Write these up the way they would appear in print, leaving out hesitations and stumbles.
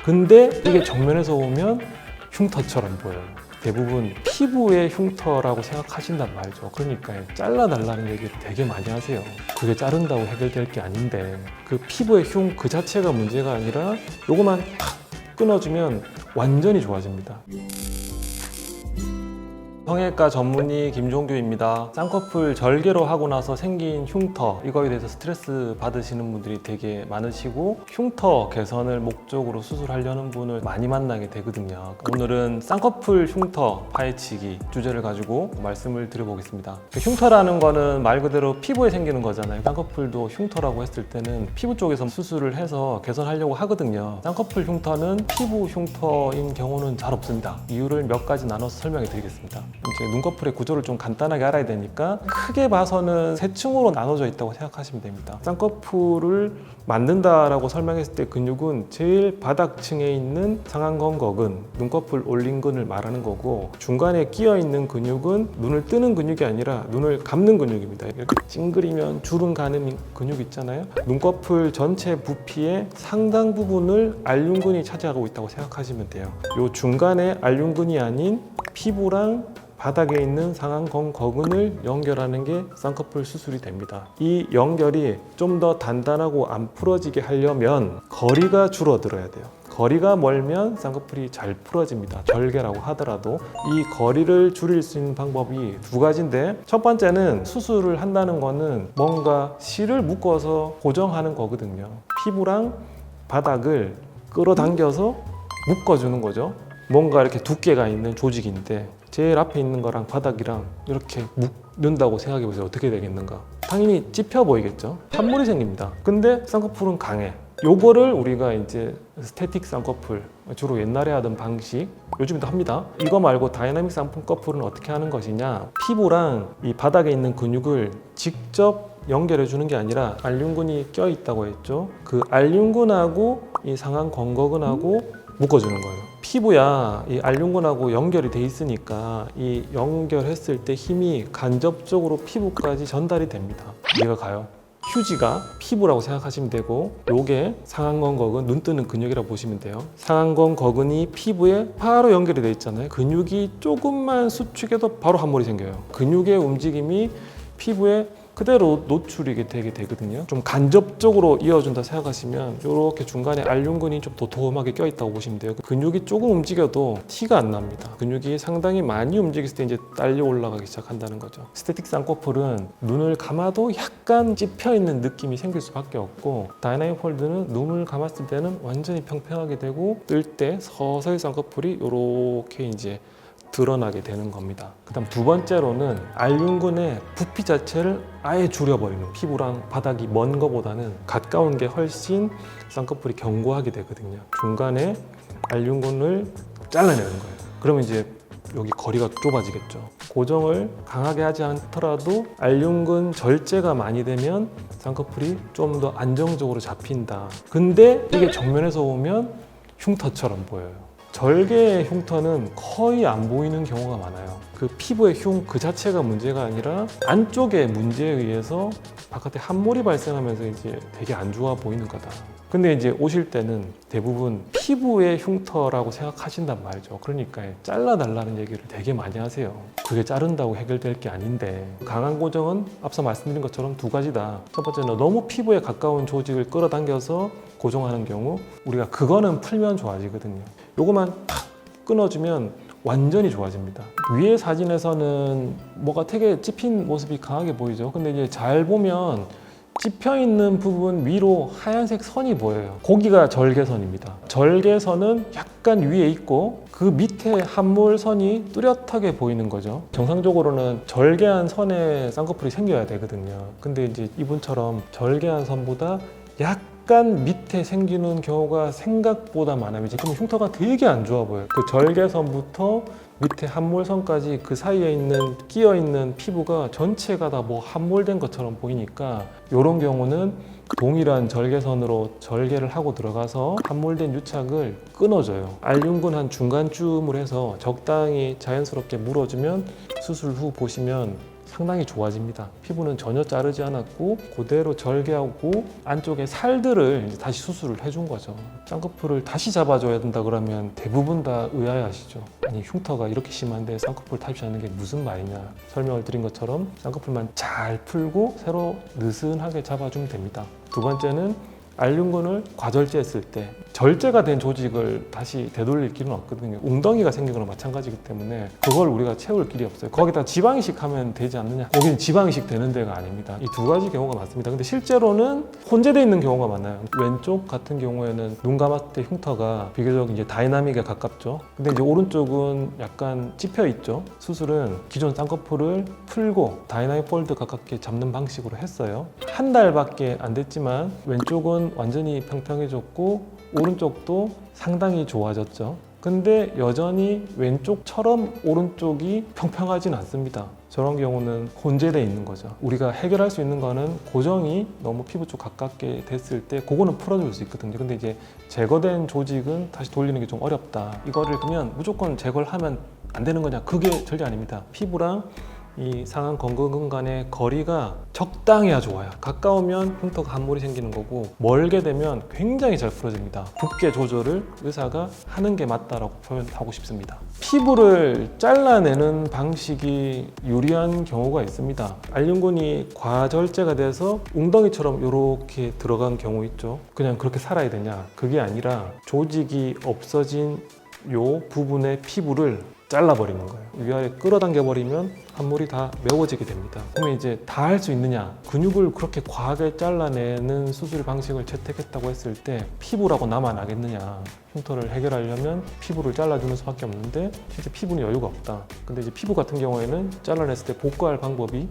근데 이게 정면에서 보면 흉터처럼 보여요. 대부분 피부의 흉터라고 생각하신단 말이죠. 그러니까 잘라달라는 얘기를 되게 많이 하세요. 그게 자른다고 해결될 게 아닌데 그 피부의 흉 그 자체가 문제가 아니라 요거만 탁 끊어주면 완전히 좋아집니다. 성형외과 전문의 김종규입니다. 쌍꺼풀 절개로 하고 나서 생긴 흉터, 이거에 대해서 스트레스 받으시는 분들이 되게 많으시고 흉터 개선을 목적으로 수술하려는 분을 많이 만나게 되거든요. 오늘은 쌍꺼풀 흉터 파헤치기 주제를 가지고 말씀을 드려보겠습니다. 흉터라는 거는 말 그대로 피부에 생기는 거잖아요. 쌍꺼풀도 흉터라고 했을 때는 피부 쪽에서 수술을 해서 개선하려고 하거든요. 쌍꺼풀 흉터는 피부 흉터인 경우는 잘 없습니다. 이유를 몇 가지 나눠서 설명해 드리겠습니다. 이제 눈꺼풀의 구조를 좀 간단하게 알아야 되니까 크게 봐서는 세 층으로 나눠져 있다고 생각하시면 됩니다. 쌍꺼풀을 만든다라고 설명했을 때 근육은 제일 바닥층에 있는 상안건거근, 눈꺼풀 올린근을 말하는 거고, 중간에 끼어 있는 근육은 눈을 뜨는 근육이 아니라 눈을 감는 근육입니다. 이렇게 찡그리면 주름 가는 근육 있잖아요. 눈꺼풀 전체 부피의 상당 부분을 알륜근이 차지하고 있다고 생각하시면 돼요. 요 중간에 알륜근이 아닌 피부랑 바닥에 있는 상안건거근을 연결하는 게 쌍꺼풀 수술이 됩니다. 이 연결이 좀 더 단단하고 안 풀어지게 하려면 거리가 줄어들어야 돼요. 거리가 멀면 쌍꺼풀이 잘 풀어집니다. 절개라고 하더라도 이 거리를 줄일 수 있는 방법이 두 가지인데, 첫 번째는 수술을 한다는 거는 뭔가 실을 묶어서 고정하는 거거든요. 피부랑 바닥을 끌어당겨서 묶어주는 거죠. 뭔가 이렇게 두께가 있는 조직인데 제일 앞에 있는 거랑 바닥이랑 이렇게 묶는다고 생각해 보세요. 어떻게 되겠는가? 당연히 찝혀 보이겠죠? 함몰이 생깁니다. 근데 쌍꺼풀은 강해. 요거를 우리가 이제 스태틱 쌍꺼풀, 주로 옛날에 하던 방식, 요즘도 합니다. 이거 말고 다이나믹 쌍꺼풀은 어떻게 하는 것이냐? 피부랑 이 바닥에 있는 근육을 직접 연결해 주는 게 아니라 알륜근이 껴 있다고 했죠. 그 알륜근하고 이 상안건거근하고 묶어주는 거예요. 피부야 이 알륜근하고 연결이 돼 있으니까 이 연결했을 때 힘이 간접적으로 피부까지 전달이 됩니다. 이해가 가요? 휴지가 피부라고 생각하시면 되고, 요게 상안건거근, 눈 뜨는 근육이라고 보시면 돼요. 상안건거근이 피부에 바로 연결이 돼 있잖아요. 근육이 조금만 수축해도 바로 함몰이 생겨요. 근육의 움직임이 피부에 그대로 노출이 되게 되거든요. 좀 간접적으로 이어준다 생각하시면 이렇게 중간에 알륜근이 좀 도톰하게 껴있다고 보시면 돼요. 근육이 조금 움직여도 티가 안 납니다. 근육이 상당히 많이 움직였을 때 이제 딸려 올라가기 시작한다는 거죠. 스태틱 쌍꺼풀은 눈을 감아도 약간 찝혀있는 느낌이 생길 수밖에 없고, 다이나믹 폴드는 눈을 감았을 때는 완전히 평평하게 되고, 뜰 때 서서히 쌍꺼풀이 이렇게 이제 드러나게 되는 겁니다. 그 다음 두 번째로는 알륜근의 부피 자체를 아예 줄여버리는, 피부랑 바닥이 먼 거보다는 가까운 게 훨씬 쌍꺼풀이 견고하게 되거든요. 중간에 알륜근을 잘라내는 거예요. 그러면 이제 여기 거리가 좁아지겠죠. 고정을 강하게 하지 않더라도 알륜근 절제가 많이 되면 쌍꺼풀이 좀 더 안정적으로 잡힌다. 근데 이게 정면에서 보면 흉터처럼 보여요. 절개의 흉터는 거의 안 보이는 경우가 많아요. 그 피부의 흉 그 자체가 문제가 아니라 안쪽의 문제에 의해서 바깥에 함몰이 발생하면서 이제 되게 안 좋아 보이는 거다. 근데 이제 오실 때는 대부분 피부의 흉터라고 생각하신단 말이죠. 그러니까 잘라달라는 얘기를 되게 많이 하세요. 그게 자른다고 해결될 게 아닌데, 강한 고정은 앞서 말씀드린 것처럼 두 가지다. 첫 번째는 너무 피부에 가까운 조직을 끌어당겨서 고정하는 경우, 우리가 그거는 풀면 좋아지거든요. 요거만 탁 끊어주면 완전히 좋아집니다. 위에 사진에서는 뭐가 되게 찝힌 모습이 강하게 보이죠. 근데 이제 잘 보면 찝혀 있는 부분 위로 하얀색 선이 보여요. 거기가 절개선입니다. 절개선은 약간 위에 있고 그 밑에 함몰선이 뚜렷하게 보이는 거죠. 정상적으로는 절개한 선에 쌍꺼풀이 생겨야 되거든요. 근데 이제 이분처럼 절개한 선보다 약간 밑에 생기는 경우가 생각보다 많아요. 그럼 흉터가 되게 안 좋아 보여요. 그 절개선부터 밑에 함몰선까지 그 사이에 있는 끼어 있는 피부가 전체가 다 뭐 함몰된 것처럼 보이니까, 이런 경우는 동일한 절개선으로 절개를 하고 들어가서 함몰된 유착을 끊어줘요. 알륜근 한 중간쯤을 해서 적당히 자연스럽게 물어주면 수술 후 보시면 상당히 좋아집니다. 피부는 전혀 자르지 않았고 그대로 절개하고 안쪽에 살들을 이제 다시 수술을 해준 거죠. 쌍꺼풀을 다시 잡아줘야 된다 그러면 대부분 다 의아해하시죠. 아니 흉터가 이렇게 심한데 쌍꺼풀 탈취하는 게 무슨 말이냐. 설명을 드린 것처럼 쌍꺼풀만 잘 풀고 새로 느슨하게 잡아주면 됩니다. 두 번째는 알륜근을 과절제했을 때 절제가 된 조직을 다시 되돌릴 길은 없거든요. 웅덩이가 생긴 거랑 마찬가지이기 때문에 그걸 우리가 채울 길이 없어요. 거기다 지방 이식하면 되지 않느냐? 여기는 지방 이식 되는 데가 아닙니다. 이 두 가지 경우가 많습니다. 근데 실제로는 혼재되어 있는 경우가 많아요. 왼쪽 같은 경우에는 눈 감았을 때 흉터가 비교적 이제 다이나믹에 가깝죠. 근데 이제 오른쪽은 약간 찝혀 있죠. 수술은 기존 쌍꺼풀을 풀고 다이나믹 폴드 가깝게 잡는 방식으로 했어요. 한 달밖에 안 됐지만 왼쪽은 완전히 평평해졌고 오른쪽도 상당히 좋아졌죠. 근데 여전히 왼쪽처럼 오른쪽이 평평하진 않습니다. 저런 경우는 혼재되어 있는 거죠. 우리가 해결할 수 있는 거는 고정이 너무 피부 쪽 가깝게 됐을 때 그거는 풀어줄 수 있거든요. 근데 이제 제거된 조직은 다시 돌리는 게 좀 어렵다. 이거를 그러면 무조건 제거를 하면 안 되는 거냐? 그게 절대 아닙니다. 피부랑 이 상안 건근근 간의 거리가 적당해야 좋아요. 가까우면 흉터가 함몰이 생기는 거고 멀게 되면 굉장히 잘 풀어집니다. 두께 조절을 의사가 하는 게 맞다라고 표현하고 싶습니다. 피부를 잘라내는 방식이 유리한 경우가 있습니다. 알륜근이 과절제가 돼서 웅덩이처럼 이렇게 들어간 경우 있죠. 그냥 그렇게 살아야 되냐? 그게 아니라 조직이 없어진 요 부분의 피부를 잘라버리는 거예요. 위아래 끌어당겨 버리면 함몰이 다 메워지게 됩니다. 그러면 이제 다 할 수 있느냐? 근육을 그렇게 과하게 잘라내는 수술 방식을 채택했다고 했을 때 피부라고 남아나겠느냐? 흉터를 해결하려면 피부를 잘라주는 수밖에 없는데 실제 피부는 여유가 없다. 근데 이제 피부 같은 경우에는 잘라냈을 때 복구할 방법이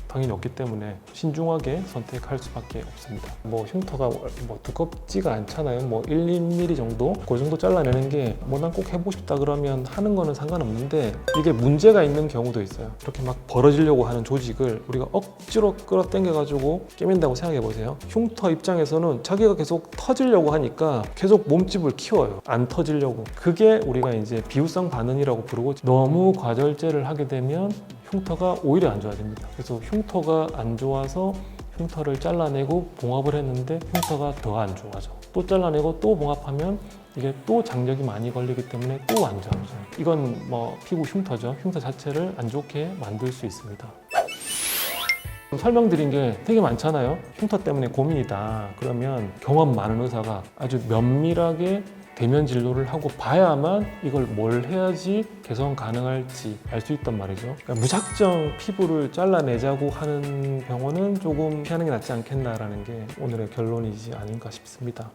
당연히 없기 때문에 신중하게 선택할 수밖에 없습니다. 뭐 흉터가 뭐 두껍지가 않잖아요. 뭐 1, 2mm 정도? 그 정도 잘라내는 게 뭐 난 꼭 해보고 싶다 그러면 하는 거는 상관없는데 이게 문제가 있는 경우도 있어요. 이렇게 막 벌어지려고 하는 조직을 우리가 억지로 끌어당겨가지고 깨맨다고 생각해 보세요. 흉터 입장에서는 자기가 계속 터지려고 하니까 계속 몸집을 키워요. 안 터지려고. 그게 우리가 이제 비후성 반응이라고 부르고 너무 과절제를 하게 되면 흉터가 오히려 안 좋아집니다. 그래서 흉터가 안 좋아서 흉터를 잘라내고 봉합을 했는데 흉터가 더 안 좋아져. 또 잘라내고 또 봉합하면 이게 또 장력이 많이 걸리기 때문에 또 안 좋아져요. 이건 뭐 피부 흉터죠. 흉터 자체를 안 좋게 만들 수 있습니다. 설명드린 게 되게 많잖아요. 흉터 때문에 고민이다. 그러면 경험 많은 의사가 아주 면밀하게 대면 진료를 하고 봐야만 이걸 뭘 해야지 개선 가능할지 알 수 있단 말이죠. 그러니까 무작정 피부를 잘라내자고 하는 병원은 조금 피하는 게 낫지 않겠나라는 게 오늘의 결론이지 아닌가 싶습니다.